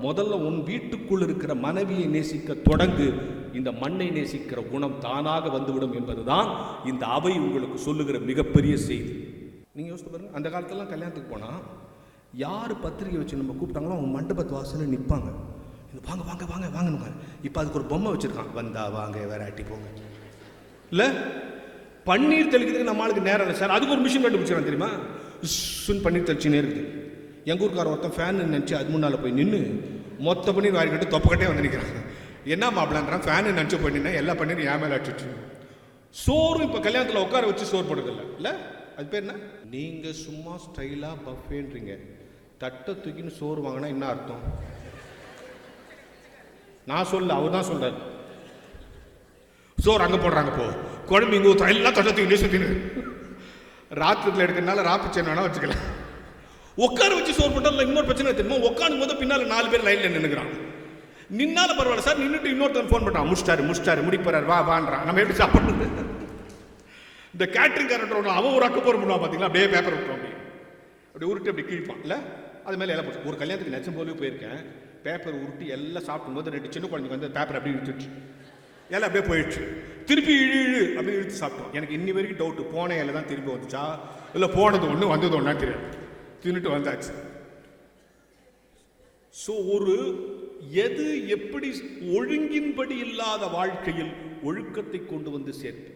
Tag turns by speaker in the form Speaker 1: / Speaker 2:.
Speaker 1: முதல்ல உன் வீட்டுக்குள் இருக்கிற மனைவியை நேசிக்க தொடங்கு. இந்த மண்ணை நேசிக்கிற குணம் தானாக வந்துவிடும் என்பதுதான் இந்த அவை உங்களுக்கு சொல்லுகிற மிகப்பெரிய செய்தி. நீங்கள் யோசித்து பாருங்க, அந்த காலத்திலலாம் கல்யாணத்துக்கு போனால் யார் பத்திரிகை வச்சு நம்ம கூப்பிட்டாங்களோ அவங்க மண்டபத்து வாசலில் நிற்பாங்க. இது வாங்க வாங்க வாங்க வாங்கன்னு. இப்போ அதுக்கு ஒரு பொம்மை வச்சுருக்கான், வந்தா வாங்க வேற ஆட்டி போங்க. இல்லை பன்னீர் தெளிக்கிறதுக்கு நம்மளுக்கு நேரம் இல்லை சார், அதுக்கு ஒரு மிஷின் கண்டுபிடிச்சிடலாம் தெரியுமா? பன்னீர் தெளிச்சுனே இருக்குது. எங்கள் ஊருக்கார ஒருத்தன் ஃபேன் நினச்சி அது முன்னால் போய் நின்று மொத்த பன்னீர் வாரிக்கிட்டு தொப்பக்கட்டே வந்து நிற்கிறான். என்ன மாப்பிள்ளான்றான், ஃபேனு நினச்சி பண்ணினா எல்லா பன்னீரும் ஏன் மேலே அடிச்சுட்டு. சோறும் இப்போ கல்யாணத்தில் உட்கார வச்சு சோறு போடுறதில்ல. இல்லை அது பேர் என்ன? நீங்கள் சும்மா ஸ்டைலாக பஃபேன்றீங்க. தட்டை தூக்கின்னு சோறு வாங்கினா என்ன அர்த்தம்? நான் சொல்ல, அவர் தான் சொல்கிறார். சோறு அங்கே போடுறாங்க, போ குழம்பு இங்கே ஊற்ற எல்லாம் தட்டை தூக்கினே சுற்றினு. ராத்திரத்தில் எடுக்கிறதுனால ராப்பிச்சேன் வேணா வச்சுக்கலாம். உட்கார வச்சு சோறு போட்டால் இன்னொரு பிரச்சனை தெரியுமா? உட்காரும் போது பின்னால் 4 பேர் லைனில் நின்றுக்கிறான். நின்னால பரவாயில்ல சார், நின்றுட்டு இன்னொருத்தன் ஃபோன் பண்ணுறான், முடிச்சிட்டாரு முடிப்பாரு வா வான்றான். நம்ம எப்படி சாப்பிட்றது? இந்த கேட்ரிங் காரன் அவன் ஒரு அக்கு போற பண்ணுவான் பார்த்தீங்களா, அப்படியே பேப்பர் விட்டுருவான், அப்படி உருட்டு அப்படி கிழிப்பான். இல்லை அது மேலே எல்லாம் போச்சு. ஒரு கல்யாணத்துக்கு நெச்சம் போலவே போயிருக்கேன், பேப்பர் உருட்டி எல்லாம் சாப்பிடும் போது 2 சின்ன குழந்தைங்க வந்து பேப்பர் அப்படியே இழுத்துச்சு, எல்லாம் அப்படியே போயிடுச்சு. திருப்பி இழு அப்படியே இழுத்து சாப்பிட்டோம். எனக்கு இன்னி வரைக்கும் டவுட்டு, போன இலை தான் திருப்பி வந்துச்சா இல்லை போனது ஒன்று வந்தது ஒன்றா தெரியாது. தின்னுட்டு வந்தாச்சு. ஸோ ஒரு எது எப்படி ஒழுங்கின்படி இல்லாத வாழ்க்கையில் ஒழுக்கத்தை கொண்டு வந்து சேர்த்து